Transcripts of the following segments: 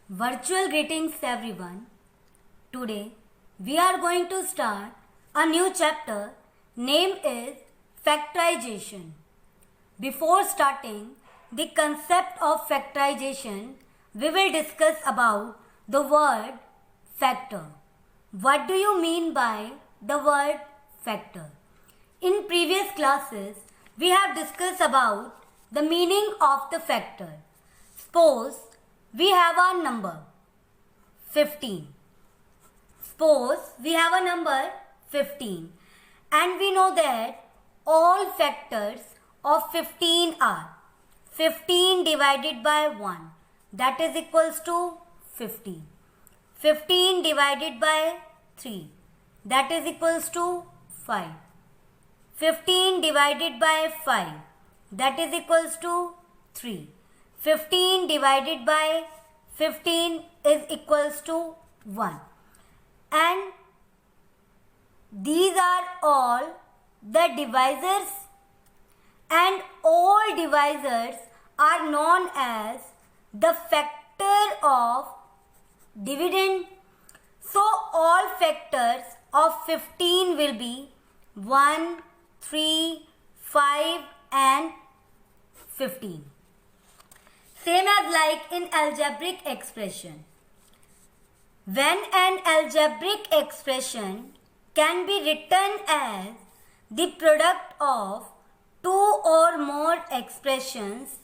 Virtual greetings everyone. Today we are going to start a new chapter. Name is factorization. Before starting the concept of factorization, we will discuss about the word factor. What do you mean by the word factor? In previous classes, we have discussed about the meaning of the factor. Suppose we have a number 15. Suppose we have a number 15 and we know that all factors of 15 are 15 divided by 1, that is equals to 50. 15 divided by 3, that is equals to 5. 15 divided by 5, that is equals to 3. 15 divided by 15 is equals to 1. And these are all the divisors, and all divisors are known as the factor of dividend. So all factors of 15 will be 1, 3, 5 and 15. Same as like in algebraic expression. When an algebraic expression can be written as the product of two or more expressions,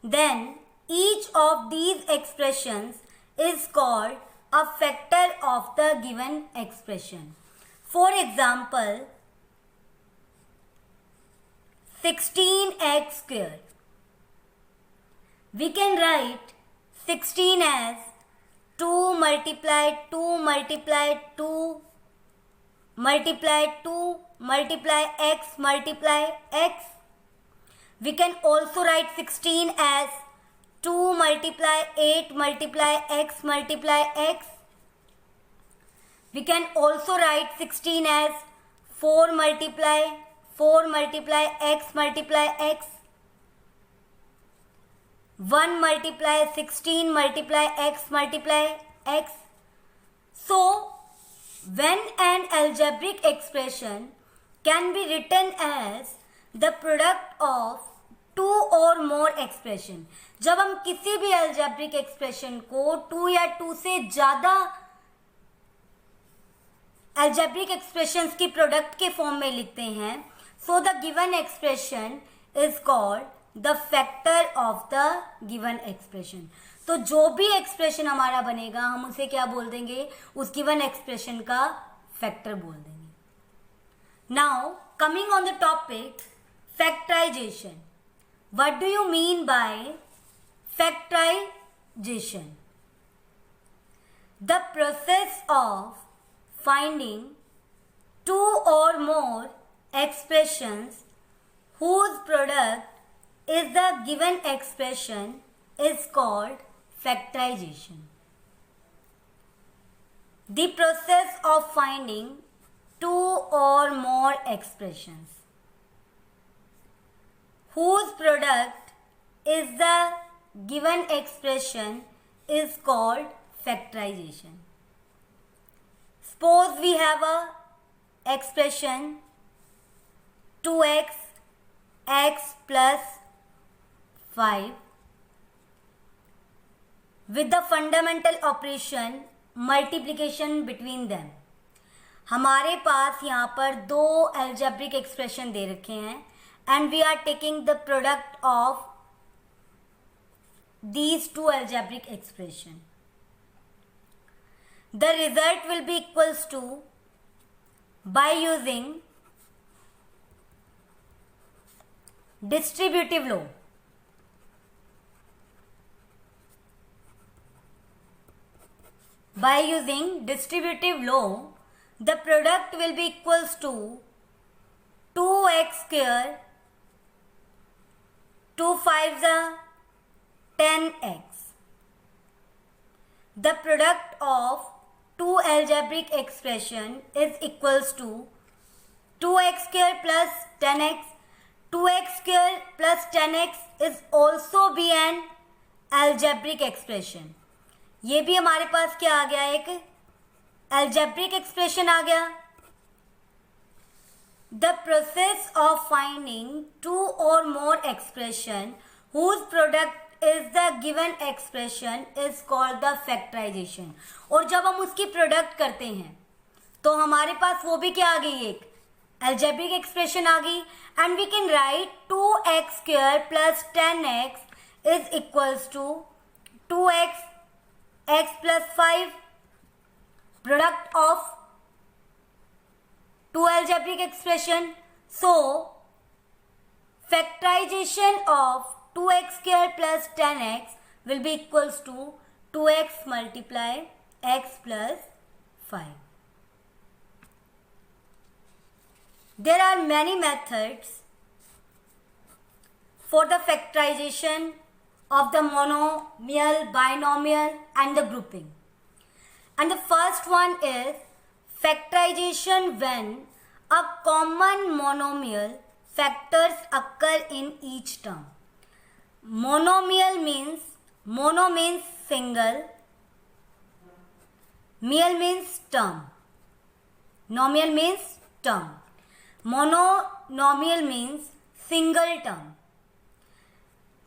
then each of these expressions is called a factor of the given expression. For example, 16x square. We can write 16 as 2 multiplied 2 multiplied 2 multiplied 2 multiply x multiply x. We can also write 16 as 2 multiply 8 multiply x multiply x. We can also write 16 as 4 multiply x multiply x. 1 multiply 16 multiply x multiply x. So, when an algebraic expression can be written as the product of two or more expression, जब हम किसी भी algebraic expression को 2 या 2 से ज़्यादा algebraic expressions की product के form में लिखते हैं, so the given expression is called the factor of the given expression. तो जो भी expression हमारा बनेगा हम उसे क्या बोल देंगे? उस given expression का factor बोल देंगे. Now coming on the topic factorization. What do you mean by factorization? The process of finding two or more expressions whose product is the given expression is called factorization. The process of finding two or more expressions whose product is the given expression is called factorization. Suppose we have a expression 2x x plus 5 with the fundamental operation multiplication between them. हमारे पास यहाँ पर दो algebraic expression दे रखे हैं and we are taking the product of these two algebraic expression. The result will be equals to, by using distributive law, the product will be equals to 2x square, 2 5s are 10x. The product of two algebraic expression is equals to 2x square plus 10x. 2x square plus 10x is also be an algebraic expression. ये भी हमारे पास क्या आ गया, एक algebraic expression आ गया. The process of finding two or more expression whose product is the given expression is called the factorization. और जब हम उसकी प्रोडक्ट करते हैं तो हमारे पास वो भी क्या आ गई, एक algebraic expression आ गई. And we can write 2x square plus 10x is equals to 2x x plus 5 product of two algebraic expression. So factorization of 2x square plus 10x will be equals to 2x multiply x plus 5. There are many methods for the factorization of the monomial, binomial and the grouping. And the first one is factorization when a common monomial factors occur in each term. Monomial means, mono means single, mial means term, nomial means term. Monomial means single term.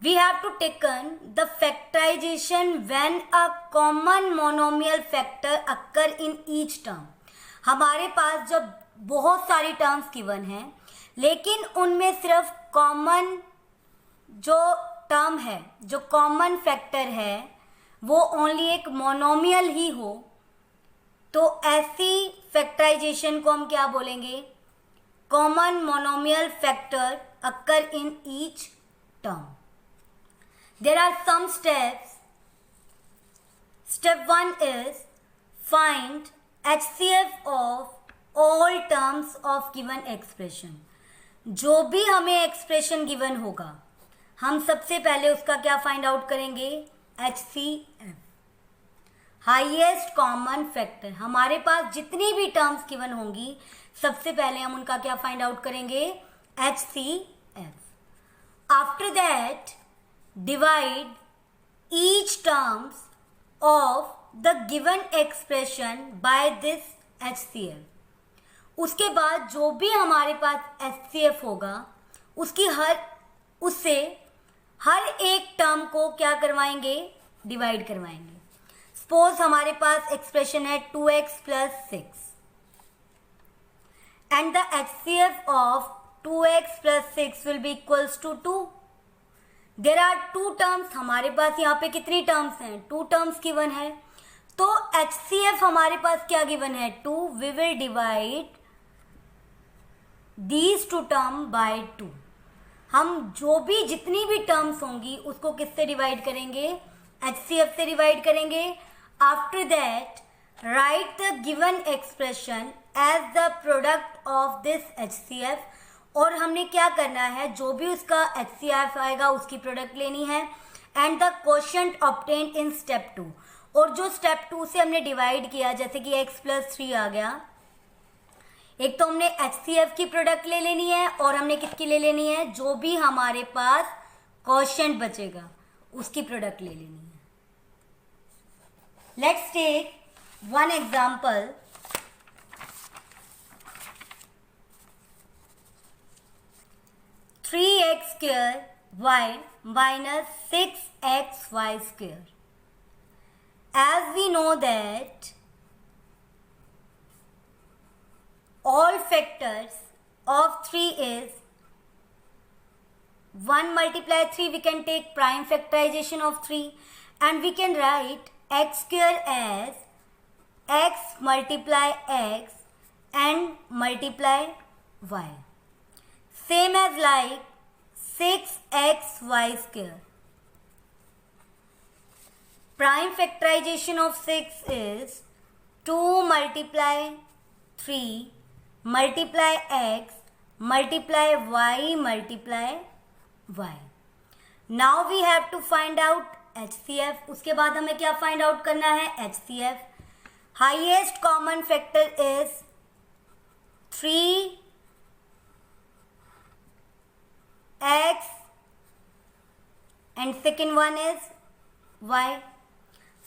We have to taken the factorization when a common monomial factor occur in each term. हमारे पास जब बहुत सारी terms given हैं लेकिन उनमें सिर्फ common जो term है, जो कॉमन फैक्टर है वो ओनली एक मोनोमियल ही हो, तो ऐसी फैक्टराइजेशन को हम क्या बोलेंगे, common monomial factor occur in each term. There are some steps. Step 1 is find HCF of all terms of given expression. जो भी हमें एक्सप्रेशन गिवन होगा हम सबसे पहले उसका क्या फाइंड आउट करेंगे, HCF, हाईएस्ट कॉमन फैक्टर. हमारे पास जितनी भी टर्म्स गिवन होंगी सबसे पहले हम उनका क्या फाइंड आउट करेंगे, HCF. After that divide each terms of the given expression by this HCF. उसके बाद जो भी हमारे पास HCF होगा उससे हर एक टर्म को क्या करवाएंगे, डिवाइड करवाएंगे. सपोज हमारे पास एक्सप्रेशन है 2x plus 6 and the HCF of 2x plus 6 will be equals to 2. There are two terms. हमारे पास यहाँ पे कितनी टर्म्स हैं, 2 टर्म्स गिवन है. तो HCF हमारे पास क्या गिवन है, 2. We will divide these 2 term by 2. हम जो भी जितनी भी टर्म्स होंगी उसको किससे डिवाइड करेंगे, HCF से डिवाइड करेंगे. After that write the given expression as the product of this HCF. और हमने क्या करना है, जो भी उसका HCF आएगा उसकी प्रोडक्ट लेनी है. And the quotient obtained in step 2. और जो स्टेप 2 से हमने डिवाइड किया, जैसे कि x plus 3 आ गया, एक तो हमने HCF की प्रोडक्ट ले लेनी है और हमने किसकी ले लेनी है, जो भी हमारे पास क्वोशिएंट बचेगा उसकी प्रोडक्ट ले लेनी है. Let's take one example. 3x square y minus 6xy square. As we know that all factors of 3 is 1 multiply 3, we can take prime factorization of 3 and we can write x square as x multiply x and multiply y. Same as like 6xy square. Prime factorization of 6 is 2 multiply 3 multiply x multiply y multiply y. Now we have to find out HCF. उसके बाद हमें क्या find out करना है, HCF. Highest common factor is 3 x and second one is y.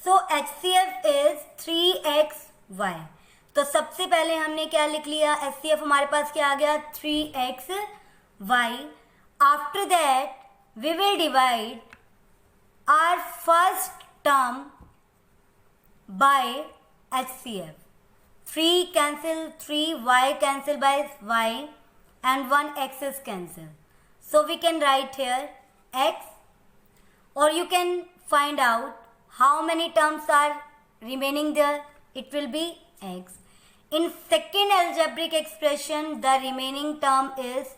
So HCF is 3xy। तो सबसे पहले हमने क्या लिख लिया, HCF हमारे पास क्या आ गया 3xy। After that we will divide our first term by HCF। 3 cancel 3, y cancel by y, and 1 x is cancelled. So we can write here x, or you can find out how many terms are remaining there. It will be x. In second algebraic expression, the remaining term is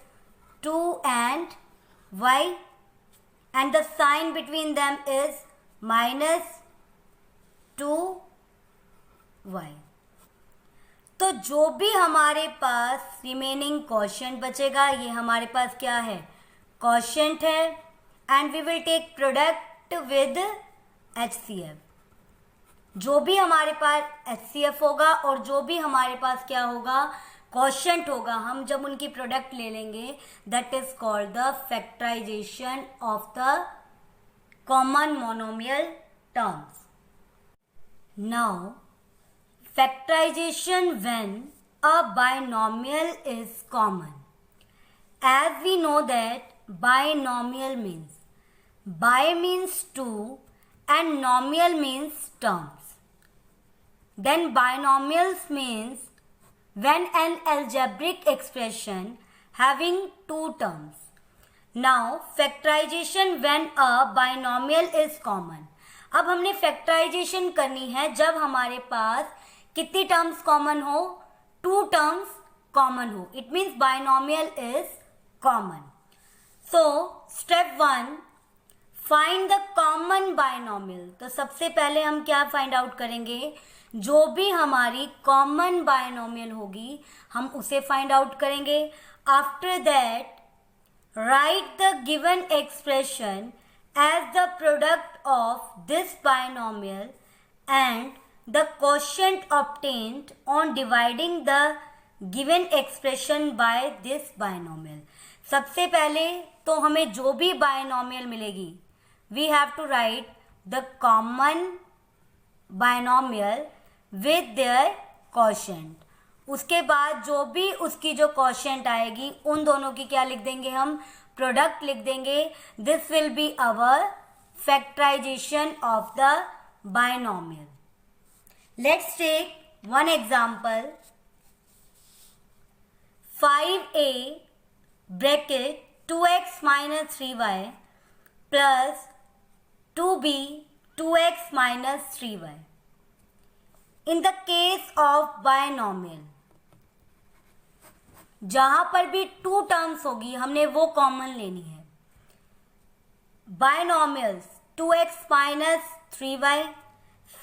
2 and y, and the sign between them is minus 2y. तो जो भी हमारे पास remaining quotient बचेगा, ये हमारे पास क्या है, quotient है, and we will take product with HCF। जो भी हमारे पास HCF होगा और जो भी हमारे पास क्या होगा, क्वोशिएंट होगा, हम जब उनकी प्रोडक्ट ले लेंगे, that is called the factorization of the common monomial terms. Now factorization when a binomial is common. As we know that binomial means, bi means two and nomial means terms. Then binomials means when an algebraic expression having two terms. Now factorization when a binomial is common. अब हमने factorisation करनी है जब हमारे पास कितनी terms common हो, 2 terms common हो। It means binomial is common. So step 1, find the common binomial. तो सबसे पहले हम क्या फाइंड आउट करेंगे, जो भी हमारी कॉमन बाइनोमियल होगी हम उसे फाइंड आउट करेंगे। After that write the given expression as the product of this binomial and the quotient obtained on dividing the given expression by this binomial. सबसे पहले तो हमें जो भी बाइनोमियल मिलेगी, we have to write the common binomial with their quotient. उसके बाद जो भी उसकी जो quotient आएगी, उन दोनों की क्या लिख देंगे हम, प्रोडक्ट लिख देंगे। This will be our factorization of the binomial. Let's take one example. 5a bracket 2x minus 3y plus 2b 2x minus 3y. In the case of binomial, जहां पर भी 2 टर्म्स होगी हमने वो कॉमन लेनी है। Binomials 2x minus 3y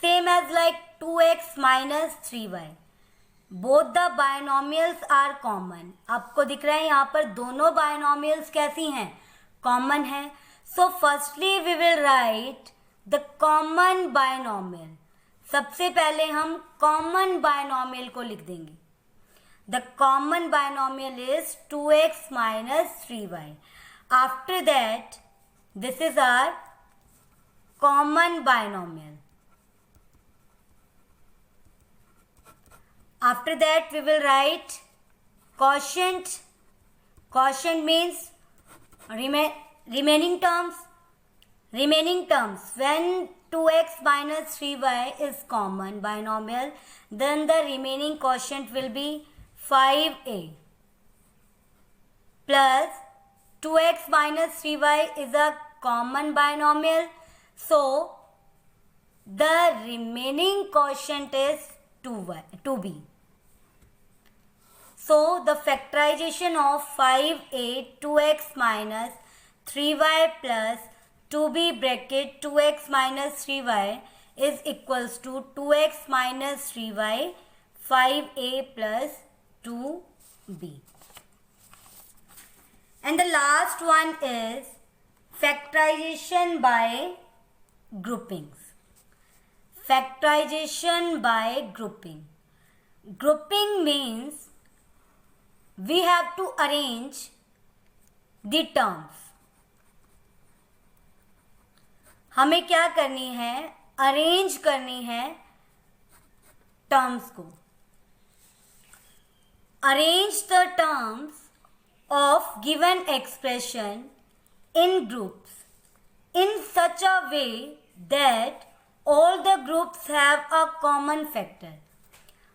same as like 2x minus 3y. Both the binomials are common. आपको दिख रहा है यहाँ पर दोनों binomials कैसी हैं, कॉमन है। So firstly we will write the common binomial. सबसे पहले हम common binomial को लिख देंगे। The common binomial is 2x minus 3y. After that, this is our common binomial. After that we will write quotient. Quotient means remaining terms. Remaining terms. When 2x minus 3y is common binomial, then the remaining quotient will be 5a plus 2x minus 3y is a common binomial. So the remaining quotient is 2b. So the factorization of 5a 2x minus 3y plus 2b bracket 2x minus 3y is equals to 2x minus 3y 5a plus 2b. And the last one is factorization by groupings. Factorization by grouping. Grouping means we have to arrange the terms. हमें क्या करनी है, arrange करनी है terms को। Arrange the terms of given expression in groups in such a way that all the groups have a common factor।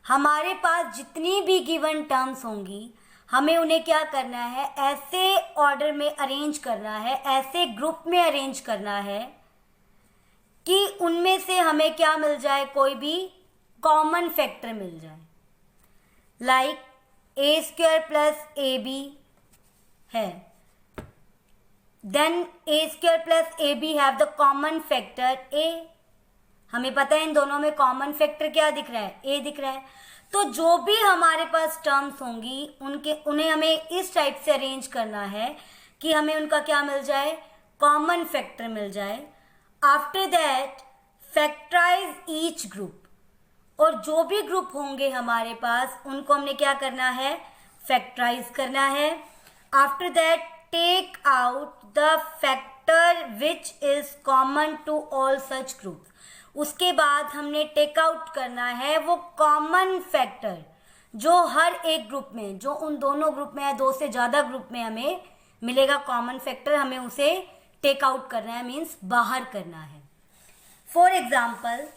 हमारे पास जितनी भी गिवन टर्म्स होंगी हमें उन्हें क्या करना है, ऐसे ऑर्डर में अरेंज करना है, ऐसे ग्रुप में अरेंज करना है कि उनमें से हमें क्या मिल जाए, कोई भी कॉमन फैक्टर मिल जाए। Like a square plus A b है, then a square plus A b have the common factor a. हमें पता है इन दोनों में कॉमन फैक्टर क्या दिख रहा है, ए दिख रहा है। तो जो भी हमारे पास टर्म्स होंगी उन्हें हमें इस टाइप से अरेंज करना है कि हमें उनका क्या मिल जाए, कॉमन फैक्टर मिल जाए। After that factorize each group, और जो भी ग्रुप होंगे हमारे पास उनको हमने क्या करना है, फैक्टराइज करना है। After that, take out the factor which is common to all such groups। उसके बाद हमने टेक आउट करना है वो कॉमन फैक्टर जो हर एक ग्रुप में, जो उन दोनों ग्रुप में है, दो से ज़्यादा ग्रुप में हमें मिलेगा कॉमन फैक्टर, हमें उसे टेक आउट करना है, मीन्स बाहर करना है। For example,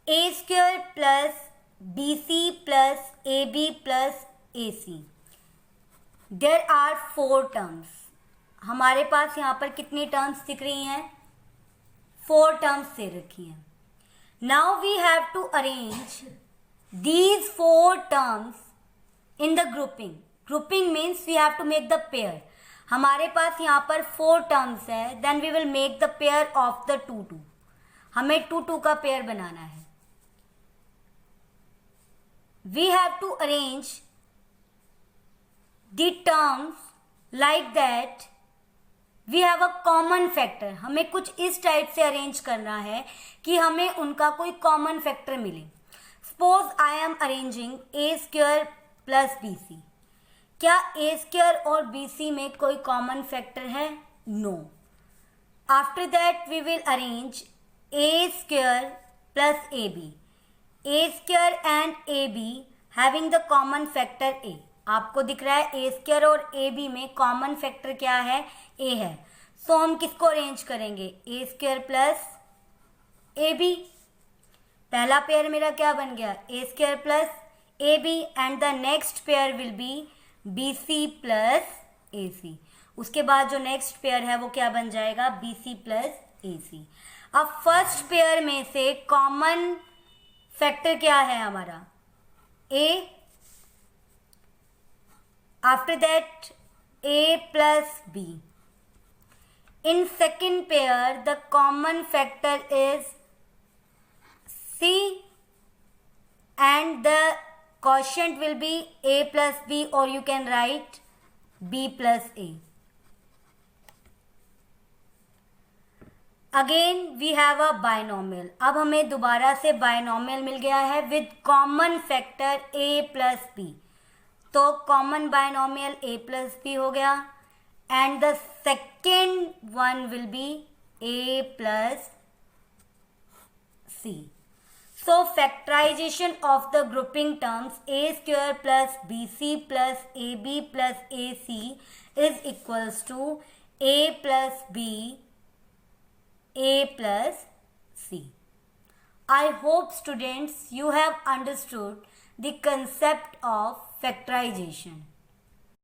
A square plus BC plus AB plus AC। There are 4 terms। हमारे पास यहाँ पर कितनी टर्म्स दिख रही हैं, 4 टर्म्स दे रखी हैं। Now we have to arrange these 4 terms in the grouping। Grouping means we have to make the pair। हमारे पास यहाँ पर 4 टर्म्स है, then we will make the pair of the 2-2। हमें 2-2 का पेयर बनाना है। We have to arrange the terms like that we have a common factor। हमें कुछ इस टाइप से अरेंज करना है कि हमें उनका कोई कॉमन फैक्टर मिले। Suppose I am arranging A square plus B C. क्या ए स्क्वायर और बी सी में कोई कॉमन फैक्टर है? No. After that we will arrange A square plus A B. A square and AB having the common factor A। आपको दिख रहा है A square और AB में कॉमन फैक्टर क्या है, A है। सो हम किसको अरेंज करेंगे, A square प्लस AB। पहला पेयर मेरा क्या बन गया, A square plus AB, and the next pair will be BC plus AC। उसके बाद जो नेक्स्ट पेयर है वो क्या बन जाएगा, BC प्लस AC। अब फर्स्ट पेयर में से कॉमन फैक्टर क्या है हमारा, A। After that A plus B। In second pair the common factor is C and the quotient will be A plus B, or you can write B plus A। Again we have a binomial. अब हमें दोबारा से binomial मिल गया है with common factor A plus B. तो common binomial A plus B हो गया, and the second one will be A plus C. So factorization of the grouping terms A square plus B C plus A B plus A C is equals to A plus B A plus C। I hope students you have understood the concept of factorization।